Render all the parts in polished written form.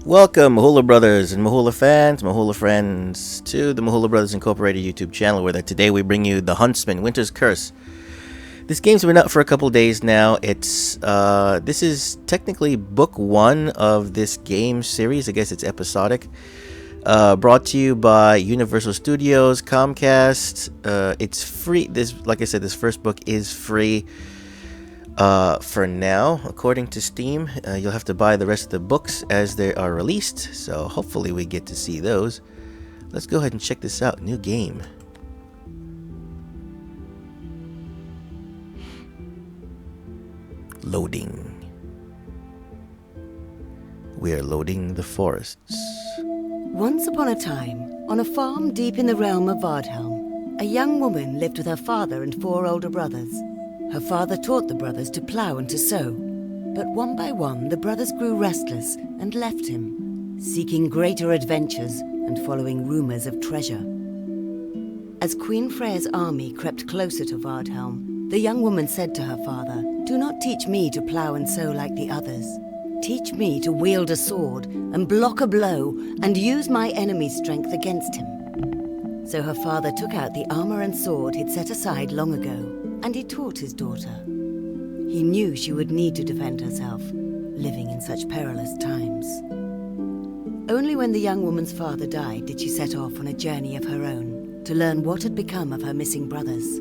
Welcome, Mahula Brothers and Mahula fans, Mahula friends, to the Mahula Brothers Incorporated YouTube channel, where today we bring you the Huntsman, Winter's Curse. This game's been out for a couple days now. This is technically book one of this game series. I guess it's episodic. Brought to you by Universal Studios, Comcast. It's free. Like I said, this first book is free. For now, according to Steam, you'll have to buy the rest of the books as they are released, so hopefully we get to see those. Let's go ahead and check this out. New game. Loading. We are loading the forests. Once upon a time, on a farm deep in the realm of Vardhelm, a young woman lived with her father and 4 older brothers. Her father taught the brothers to plough and to sow, but one by one the brothers grew restless and left him, seeking greater adventures and following rumors of treasure. As Queen Freya's army crept closer to Vardhelm, the young woman said to her father, "Do not teach me to plough and sow like the others. Teach me to wield a sword and block a blow and use my enemy's strength against him." So her father took out the armor and sword he'd set aside long ago, and he taught his daughter. He knew she would need to defend herself, living in such perilous times. Only when the young woman's father died did she set off on a journey of her own to learn what had become of her missing brothers.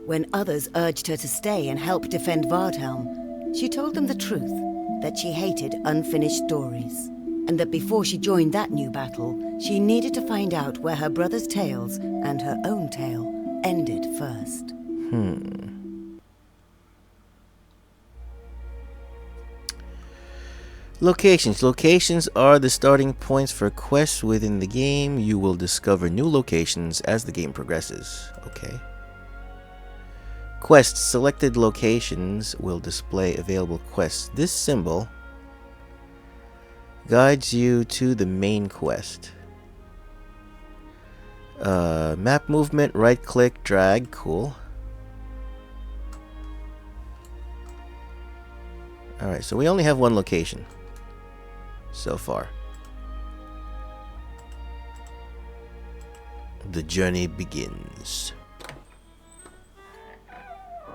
When others urged her to stay and help defend Vardhelm, she told them the truth, that she hated unfinished stories, and that before she joined that new battle, she needed to find out where her brothers' tales and her own tale ended first. Locations. Locations are the starting points for quests within the game. You will discover new locations as the game progresses. Okay. Quests. Selected locations will display available quests. This symbol guides you to the main quest. Map movement, right click, drag. Cool. Alright, so we only have one location so far. The journey begins.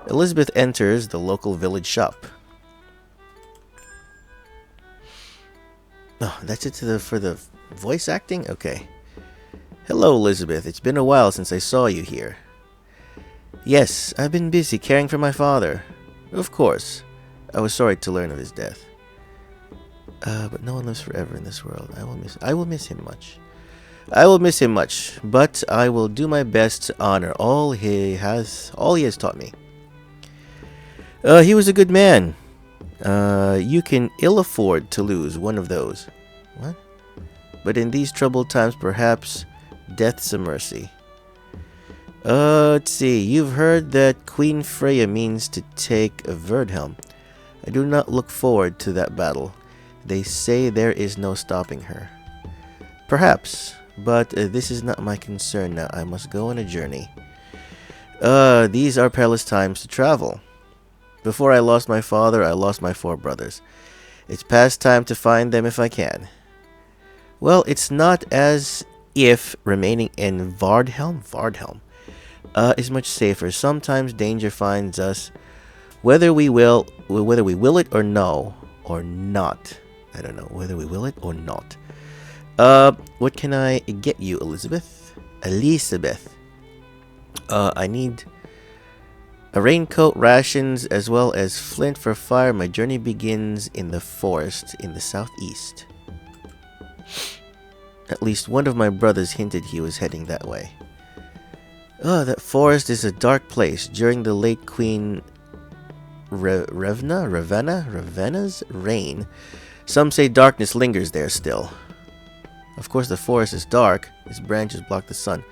Elisabeth enters the local village shop. Oh, that's it for the voice acting? Okay. Hello, Elisabeth. It's been a while since I saw you here. Yes, I've been busy caring for my father. Of course. I was sorry to learn of his death. But no one lives forever in this world. I will miss him much. I will miss him much, but I will do my best to honor all he has taught me. He was a good man. You can ill afford to lose one of those. What? But in these troubled times, perhaps death's a mercy. Let's see. You've heard that Queen Freya means to take Vardhelm. I do not look forward to that battle. They say there is no stopping her. Perhaps, but this is not my concern now. I must go on a journey. These are perilous times to travel. Before I lost my father, I lost my 4 brothers. It's past time to find them if I can. Well, it's not as if remaining in Vardhelm is much safer. Sometimes danger finds us, whether we will it or no, or not. I don't know whether we will it or not. What can I get you, Elisabeth? I need a raincoat, rations, as well as flint for fire. My journey begins in the forest in the southeast. At least one of my brothers hinted he was heading that way. That forest is a dark place. During the late Queen Ravenna's reign, some say darkness lingers there still. Of course, the forest is dark. Its branches block the sun.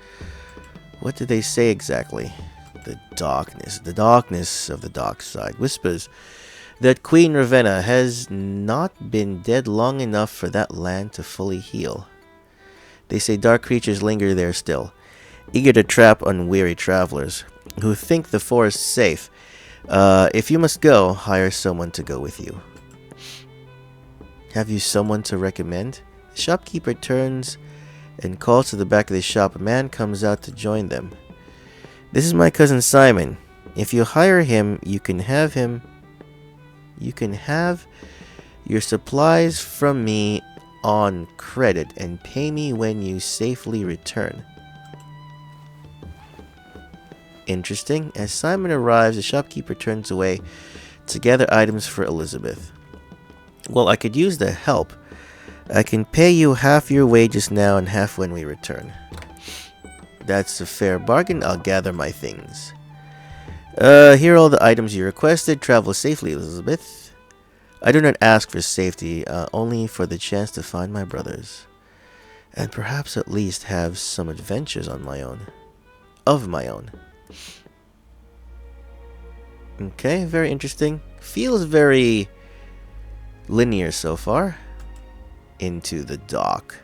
What do they say exactly? The darkness of the dark side whispers that Queen Ravenna has not been dead long enough for that land to fully heal. They say dark creatures linger there still, eager to trap unweary travelers who think the forest safe. If you must go, hire someone to go with you. Have you someone to recommend? Shopkeeper turns and calls to the back of the shop. A man comes out to join them. This is my cousin Simon. If you hire him, you can have your supplies from me on credit and pay me when you safely return. Interesting. As Simon arrives, the shopkeeper turns away to gather items for Elisabeth. Well, I could use the help. I can pay you half your wages now and half when we return. That's a fair bargain. I'll gather my things. Here are all the items you requested. Travel safely, Elisabeth. I do not ask for safety, only for the chance to find my brothers. And perhaps at least have some adventures on my own. Of my own. Okay, very interesting. Feels very linear so far. Into the dock.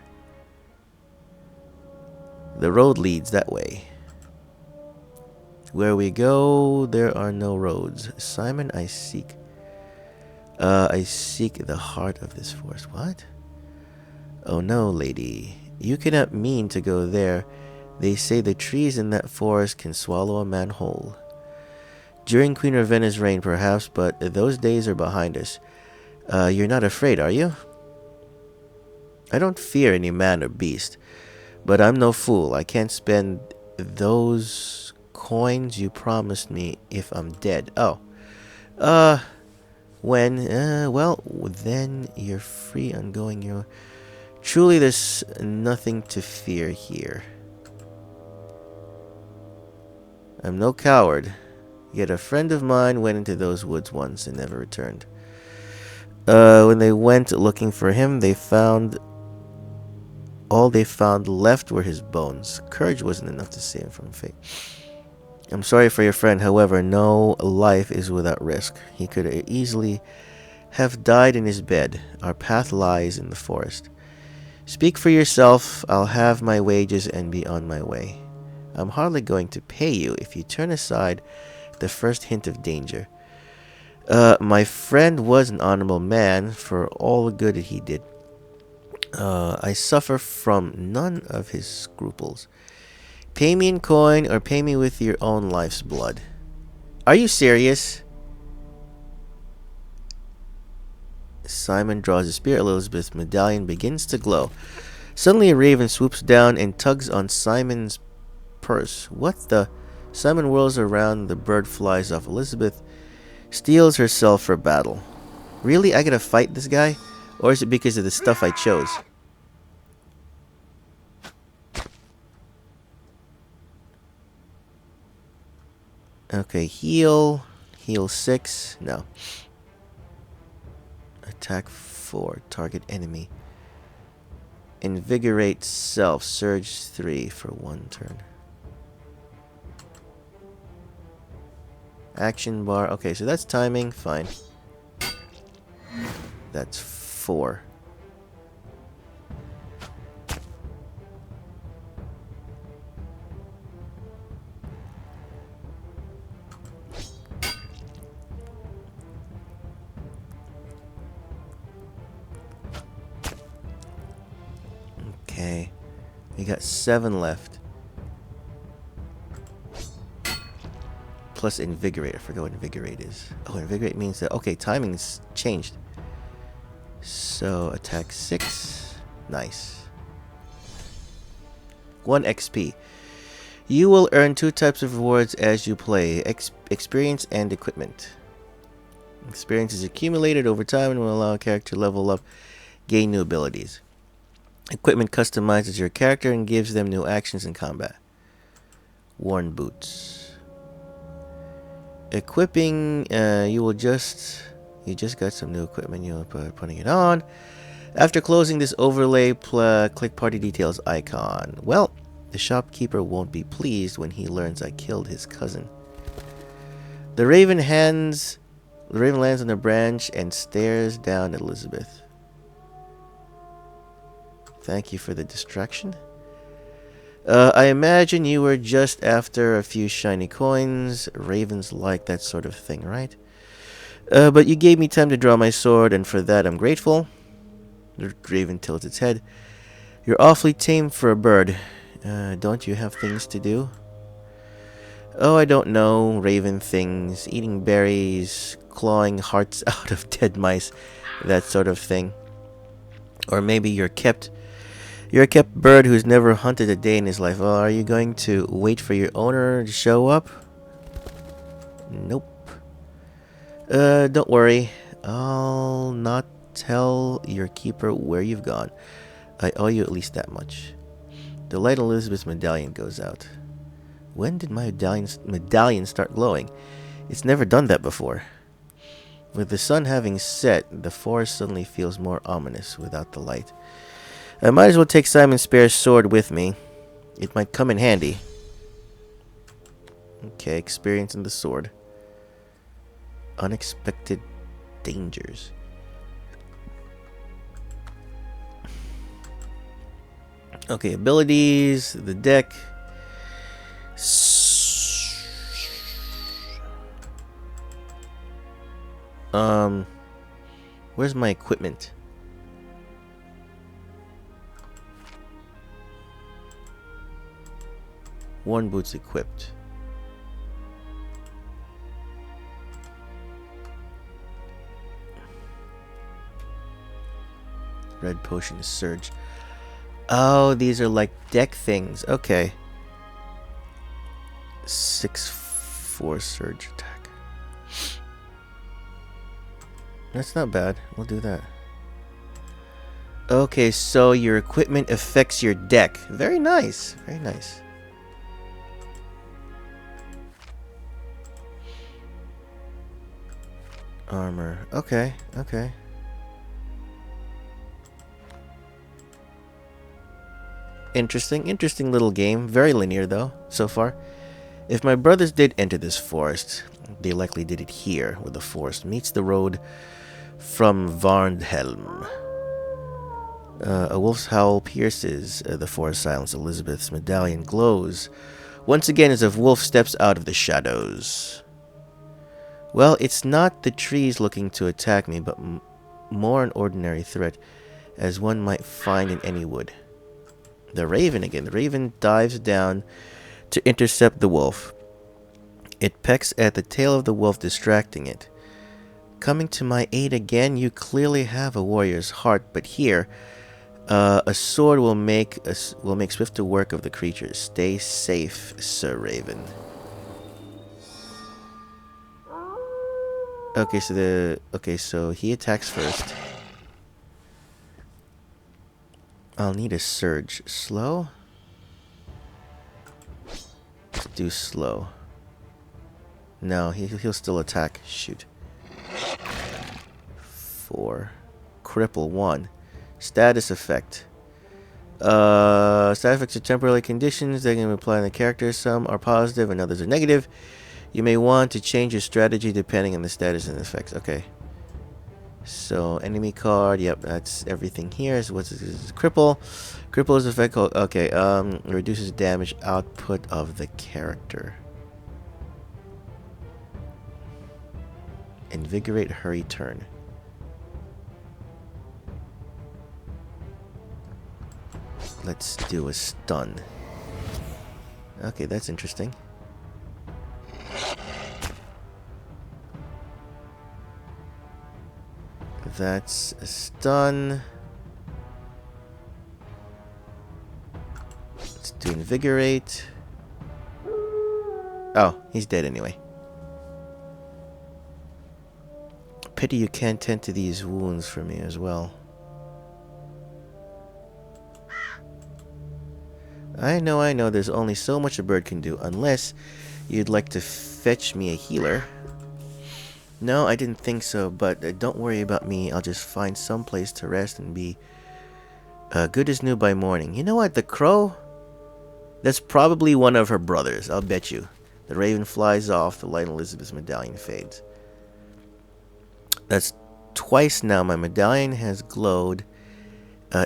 The road leads that way. Where we go, there are no roads. Simon, I seek the heart of this forest. What? Oh no, lady. You cannot mean to go there. They say the trees in that forest can swallow a man whole. During Queen Ravenna's reign, perhaps, but those days are behind us. You're not afraid, are you? I don't fear any man or beast, but I'm no fool. I can't spend those coins you promised me if I'm dead. Oh. When? Well, then you're free on going your... Truly, there's nothing to fear here. I'm no coward. Yet a friend of mine went into those woods once and never returned. When they went looking for him, all they found left were his bones. Courage wasn't enough to save him from fate. I'm sorry for your friend, however, no life is without risk. He could easily have died in his bed. Our path lies in the forest. Speak for yourself. I'll have my wages and be on my way. I'm hardly going to pay you if you turn aside the first hint of danger. My friend was an honorable man for all the good that he did. I suffer from none of his scruples. Pay me in coin or pay me with your own life's blood. Are you serious? Simon draws a spear. Elisabeth's medallion begins to glow. Suddenly a raven swoops down and tugs on Simon's purse. What the? Simon whirls around. The bird flies off. Elisabeth steels herself for battle. Really? I gotta fight this guy? Or is it because of the stuff I chose? Okay, heal. Heal 6. No. Attack 4. Target enemy. Invigorate self. Surge 3 for 1 turn. Action bar. Okay, so that's timing. Fine. That's 4. Okay. We got 7 left. Plus invigorate. I forgot what invigorate is. Oh, invigorate means that... Okay, timing's changed. So, attack 6. Nice. 1 XP. You will earn 2 types of rewards as you play. Experience and equipment. Experience is accumulated over time and will allow a character to level up, gain new abilities. Equipment customizes your character and gives them new actions in combat. Worn boots. Equipping, you just got some new equipment. You're putting it on. After closing this overlay, click party details icon. Well, the shopkeeper won't be pleased when he learns I killed his cousin. The raven lands on a branch and stares down at Elisabeth. Thank you for the distraction. I imagine you were just after a few shiny coins. Ravens like that sort of thing, right? But you gave me time to draw my sword, and for that I'm grateful. The raven tilts its head. You're awfully tame for a bird. Don't you have things to do? Oh, I don't know. Raven things. Eating berries. Clawing hearts out of dead mice. That sort of thing. Or maybe you're a kept bird who's never hunted a day in his life. Well, are you going to wait for your owner to show up? Nope. Don't worry. I'll not tell your keeper where you've gone. I owe you at least that much. The light Elisabeth's medallion goes out. When did my medallion start glowing? It's never done that before. With the sun having set, the forest suddenly feels more ominous without the light. I might as well take Simon Spare's sword with me. It might come in handy. Okay, experience in the sword. Unexpected dangers. Okay, abilities, the deck. Where's my equipment? Worn boots equipped. Red potion surge. Oh, these are like deck things. Okay. 6/4 surge attack. That's not bad. We'll do that. Okay, so your equipment affects your deck. Very nice. Very nice. Armor. Okay, okay. Interesting little game. Very linear, though, so far. If my brothers did enter this forest, they likely did it here, where the forest meets the road from Vardhelm. A wolf's howl pierces the forest silence. Elisabeth's medallion glows once again as if Wolf steps out of the shadows. Well, it's not the trees looking to attack me, but more an ordinary threat, as one might find in any wood. The raven again. The raven dives down to intercept the wolf. It pecks at the tail of the wolf, distracting it. Coming to my aid again, you clearly have a warrior's heart, but here, a sword will make swifter work of the creatures. Stay safe, Sir Raven. Okay, so he attacks first. I'll need a surge. Slow? Let's do slow. No, he'll still attack. Shoot. 4. Cripple 1. Status effect. Status effects are temporary conditions. They can apply on the character. Some are positive and others are negative. You may want to change your strategy depending on the status and effects. Okay. So, enemy card. Yep, that's everything here. So what's this? Cripple. Cripple is effect called... Okay, reduces damage output of the character. Invigorate, hurry, turn. Let's do a stun. Okay, that's interesting. That's a stun. Let's do invigorate. Oh, he's dead anyway. Pity you can't tend to these wounds for me as well. I know, there's only so much a bird can do, unless you'd like to fetch me a healer. No, I didn't think so, but don't worry about me. I'll just find some place to rest and be good as new by morning. You know what, the crow? That's probably one of her brothers, I'll bet you. The raven flies off, the light in Elisabeth's medallion fades. That's twice now my medallion has glowed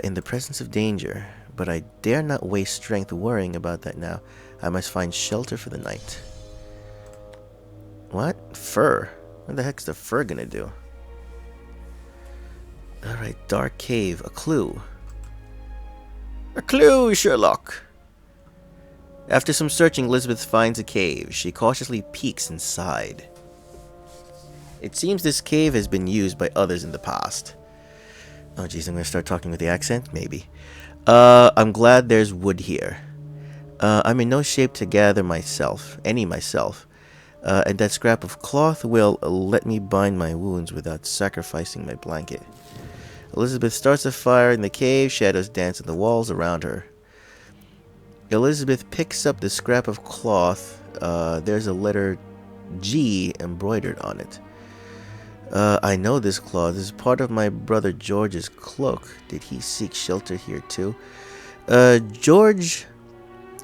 in the presence of danger. But I dare not waste strength worrying about that now. I must find shelter for the night. What? Fur? What the heck's the fur gonna do? Alright, dark cave. A clue. A clue, Sherlock! After some searching, Elisabeth finds a cave. She cautiously peeks inside. It seems this cave has been used by others in the past. Oh geez, I'm gonna start talking with the accent? Maybe. I'm glad there's wood here. I'm in no shape to gather myself, and that scrap of cloth will let me bind my wounds without sacrificing my blanket. Elisabeth starts a fire in the cave, shadows dance on the walls around her. Elisabeth picks up the scrap of cloth. There's a letter G embroidered on it. I know this cloth is part of my brother George's cloak. Did he seek shelter here too? George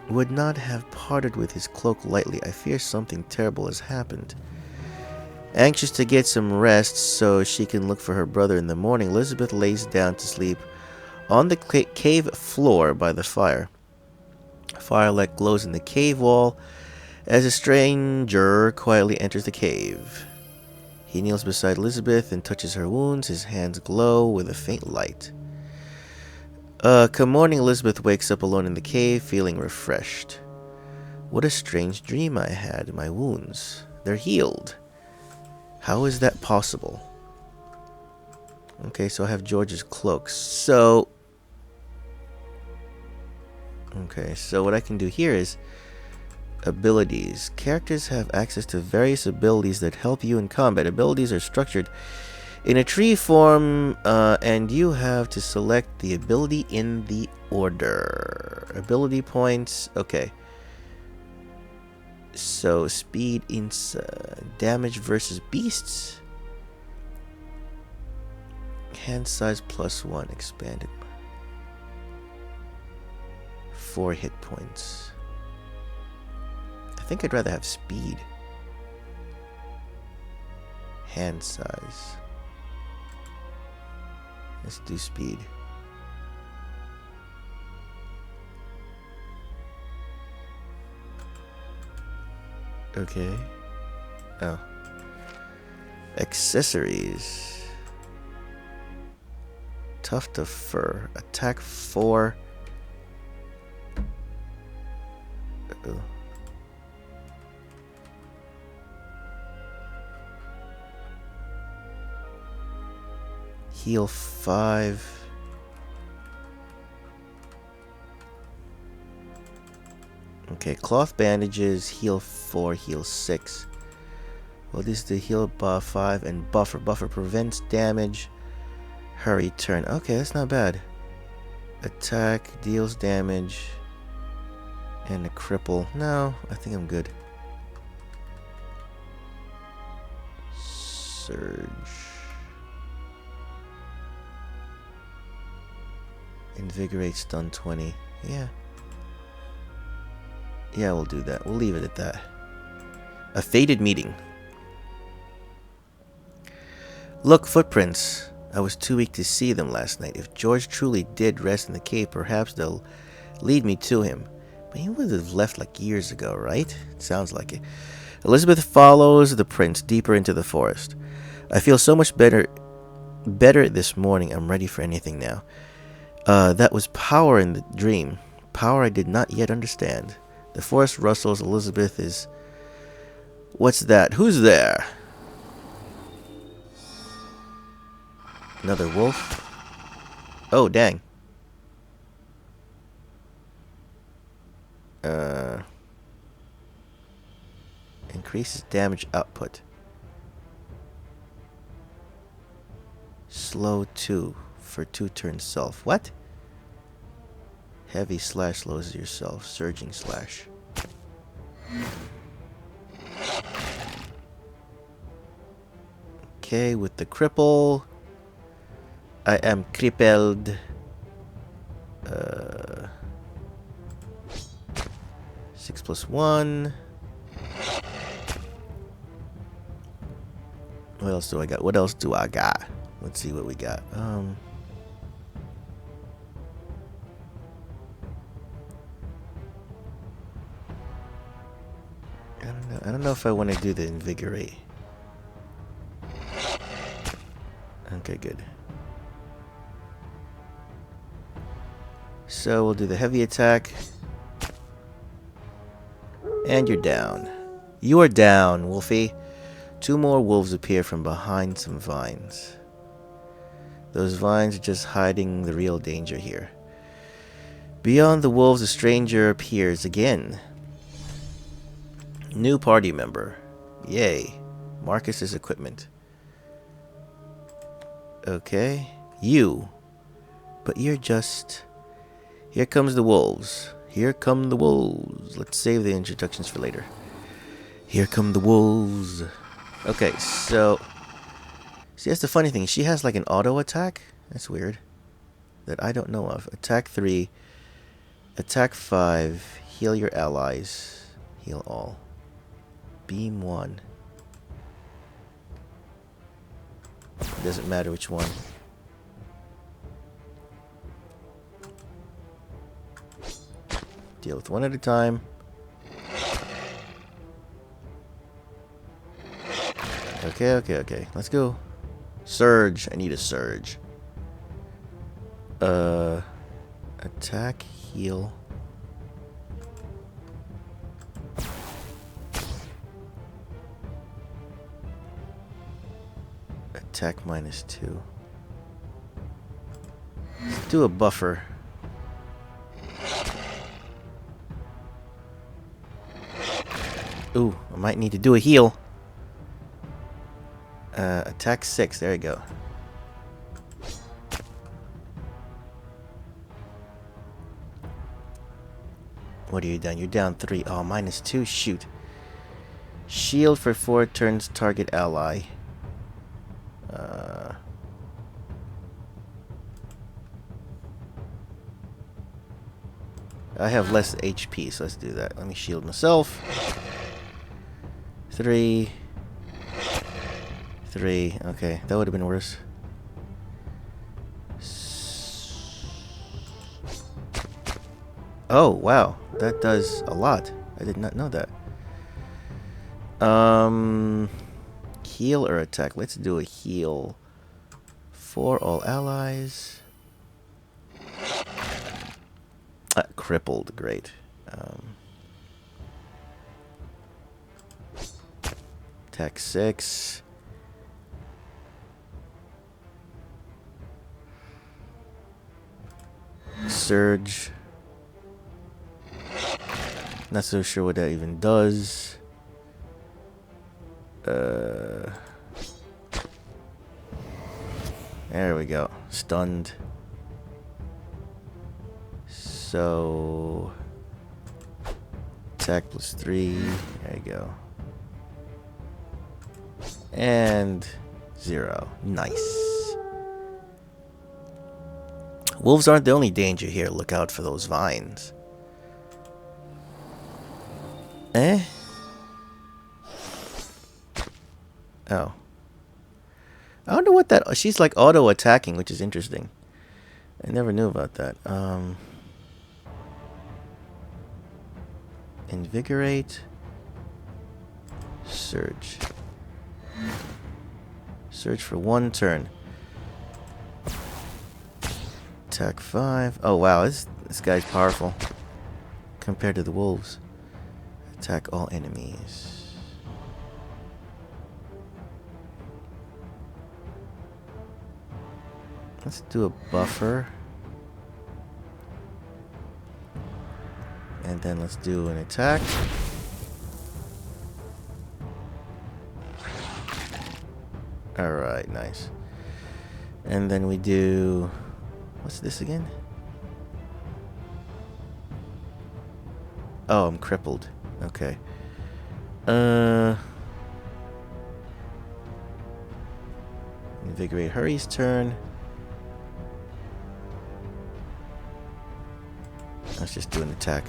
would not have parted with his cloak lightly. I fear something terrible has happened. Anxious to get some rest so she can look for her brother in the morning, Elisabeth lays down to sleep on the cave floor by the fire. Firelight glows in the cave wall as a stranger quietly enters the cave. He kneels beside Elisabeth and touches her wounds. His hands glow with a faint light. Come morning, Elisabeth wakes up alone in the cave, feeling refreshed. What a strange dream I had. My wounds, they're healed. How is that possible? Okay, so I have George's cloak. Okay, so what I can do here is abilities. Characters have access to various abilities that help you in combat. Abilities are structured in a tree form, and you have to select the ability in the order. Ability points. Okay. So speed, damage versus beasts. Hand size +1 expanded. 4 hit points. I think I'd rather have speed. Hand size. Let's do speed. Okay. Oh. Accessories. Tuft of fur. Attack 4. Uh-oh. Heal 5. Okay, cloth bandages, heal 4, heal 6. Well, this is the heal buff 5 and buffer. Buffer prevents damage. Hurry turn. Okay, that's not bad. Attack, deals damage. And a cripple. No, I think I'm good. Surge. Invigorate, stun 20. Yeah. Yeah, we'll do that. We'll leave it at that. A fated meeting. Look, footprints. I was too weak to see them last night. If George truly did rest in the cave, perhaps they'll lead me to him. But he would have left like years ago, right? It sounds like it. Elisabeth follows the prints deeper into the forest. I feel so much better this morning. I'm ready for anything now. That was power in the dream. Power I did not yet understand. The forest rustles. Elisabeth is... What's that? Who's there? Another wolf? Oh, dang. Increases damage output. Slow 2 for 2 turns self. What? Heavy slash slows yourself. Surging slash. Okay, with the cripple. I am crippled. 6 + 1. What else do I got? What else do I got? Let's see what we got. I don't know if I want to do the invigorate. Okay, good. So we'll do the heavy attack. And you're down. You are down, Wolfie. 2 more wolves appear from behind some vines. Those vines are just hiding the real danger here. Beyond the wolves, a stranger appears again. New party member. Yay. Marcus's equipment. Okay. You. But you're just... Here comes the wolves. Here come the wolves. Let's save the introductions for later. Here come the wolves. Okay, so... See, that's the funny thing. She has like an auto attack. That's weird. That I don't know of. Attack 3. Attack 5. Heal your allies. Heal all. Beam 1. It doesn't matter which one. Deal with one at a time. Okay. Let's go. Surge. I need a surge. Attack, heal. Attack -2. Let's do a buffer. Ooh, I might need to do a heal. Attack 6, there you go. What are you down? You're down 3. Oh, -2, shoot. Shield for 4 turns target ally. I have less HP, so let's do that. Let me shield myself. 3. Okay, that would have been worse. Oh, wow. That does a lot. I did not know that. Heal or attack? Let's do a heal for all allies. Crippled, great. Attack 6. Surge. Not so sure what that even does. There we go. Stunned. So attack +3. There you go. And 0. Nice. Wolves aren't the only danger here. Look out for those vines. Eh? Oh. I wonder what that... She's like auto-attacking, which is interesting. I never knew about that. Invigorate. Surge. Surge for 1 turn. Attack 5. Oh, wow. This guy's powerful. Compared to the wolves. Attack all enemies. Let's do a buffer. And then let's do an attack. Alright, nice. And then we do... What's this again? Oh, I'm crippled. Okay. Invigorate Hurry's turn. Let's just do an attack.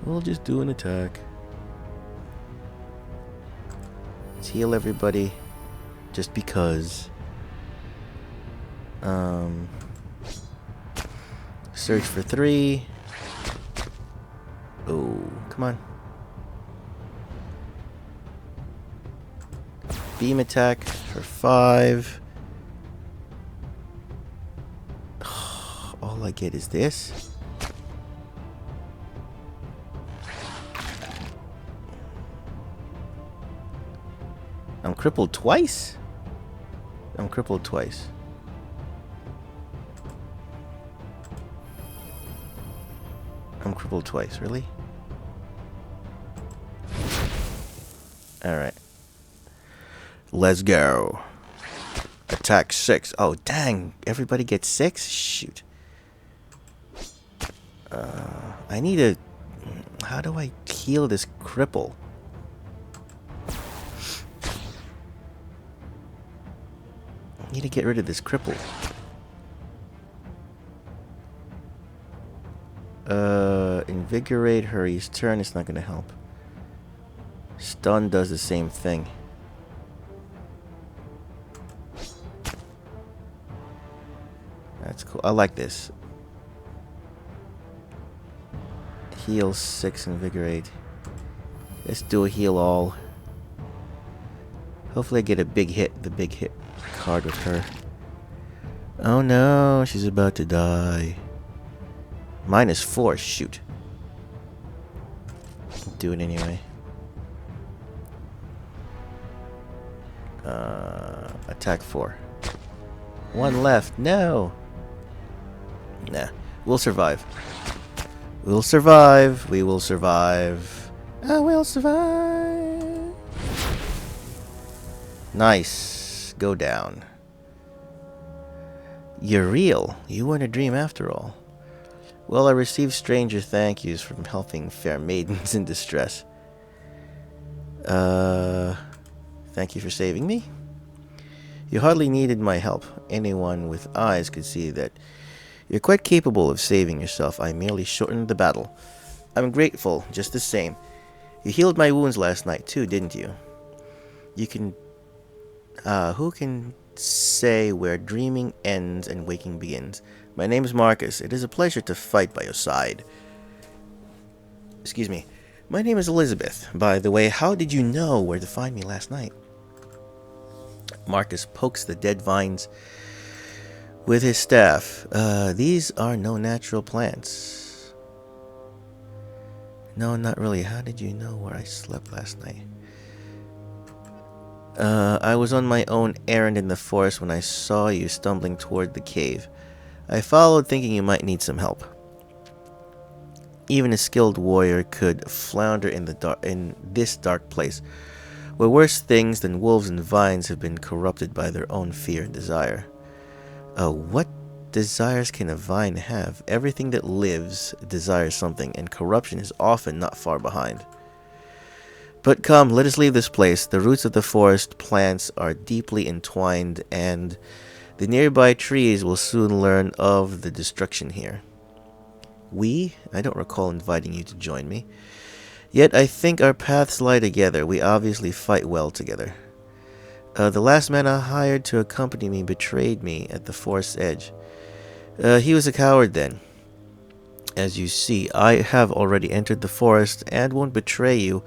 We'll just do an attack. Let's heal everybody. Just because. Search for 3. Oh, come on. Beam attack for 5. All I get is this. I'm crippled twice? I'm crippled twice. I'm crippled twice, really? Alright. Let's go. Attack 6. Oh, dang. Everybody gets 6? Shoot. I need a... How do I heal this cripple? I need to get rid of this cripple. Invigorate Hurry's turn. It's not going to help. Stun does the same thing. That's cool. I like this. Heal 6, invigorate. Let's do a heal all. Hopefully I get a big hit. The big hit card with her. Oh no, she's about to die. -4, shoot. Do it anyway. Attack 4. 1 left. No. Nah. We'll survive. We'll survive. We will survive. I will survive. Nice. Go down. You're real. You weren't a dream after all. Well, I received stranger thank yous from helping fair maidens in distress. Thank you for saving me. You hardly needed my help. Anyone with eyes could see that you're quite capable of saving yourself. I merely shortened the battle. I'm grateful, just the same. You healed my wounds last night too, didn't you? You can... who can say where dreaming ends and waking begins? My name is Marcus. It is a pleasure to fight by your side. Excuse me. My name is Elisabeth. By the way, how did you know where to find me last night? Marcus pokes the dead vines with his staff. These are no natural plants. No, not really. How did you know where I slept last night? I was on my own errand in the forest when I saw you stumbling toward the cave. I followed, thinking you might need some help. Even a skilled warrior could flounder in this dark place, where worse things than wolves and vines have been corrupted by their own fear and desire. What desires can a vine have? Everything that lives desires something, and corruption is often not far behind. But come, let us leave this place. The roots of the forest plants are deeply entwined, and the nearby trees will soon learn of the destruction here. I don't recall inviting you to join me. Yet I think our paths lie together. We obviously fight well together. The last man I hired to accompany me betrayed me at the forest's edge. He was a coward then. As you see, I have already entered the forest and won't betray you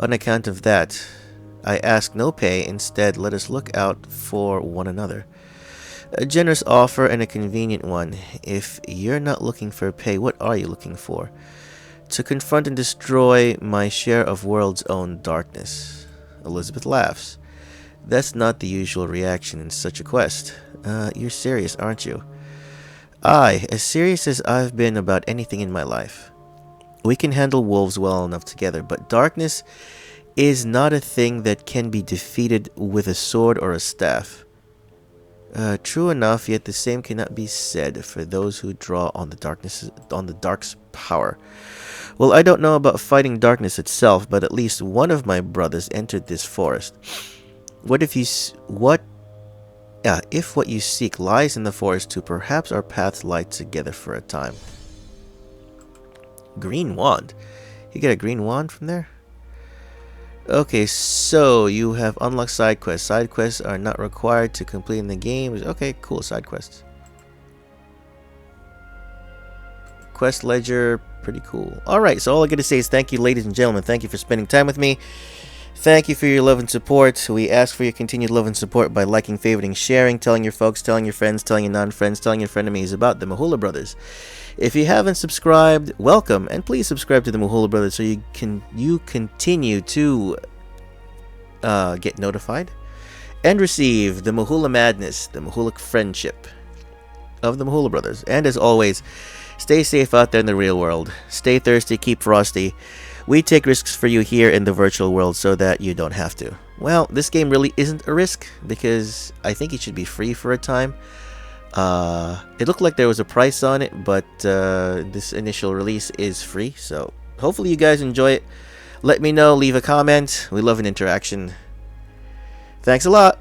on account of that. I ask no pay. Instead, let us look out for one another. A generous offer and a convenient one. If you're not looking for pay, what are you looking for? To confront and destroy my share of world's own darkness. Elisabeth laughs. That's not the usual reaction in such a quest. You're serious, aren't you? Aye, as serious as I've been about anything in my life. We can handle wolves well enough together, but darkness is not a thing that can be defeated with a sword or a staff. True enough, yet the same cannot be said for those who draw on the dark's power. Well, I don't know about fighting darkness itself, but at least one of my brothers entered this forest. If what you seek lies in the forest too, perhaps our paths lie together for a time. Green wand. You get a green wand from there? Okay, so you have unlocked side quests. Side quests are not required to complete in the game. Okay, cool, side quests. Quest ledger, pretty cool. Alright, so all I gotta say is thank you, ladies and gentlemen. Thank you for spending time with me. Thank you for your love and support. We ask for your continued love and support by liking, favoriting, sharing, telling your folks, telling your friends, telling your non-friends, telling your frenemies about the Mahula Brothers. If you haven't subscribed, welcome, and please subscribe to the Mahula Brothers so you continue to get notified and receive the Mahula madness, the Mahula friendship of the Mahula Brothers. And as always, stay safe out there in the real world. Stay thirsty, keep frosty. We take risks for you here in the virtual world so that you don't have to. Well, this game really isn't a risk because I think it should be free for a time. It looked like there was a price on it, but this initial release is free, so hopefully you guys enjoy it. Let me know, leave a comment. We love an interaction. Thanks a lot.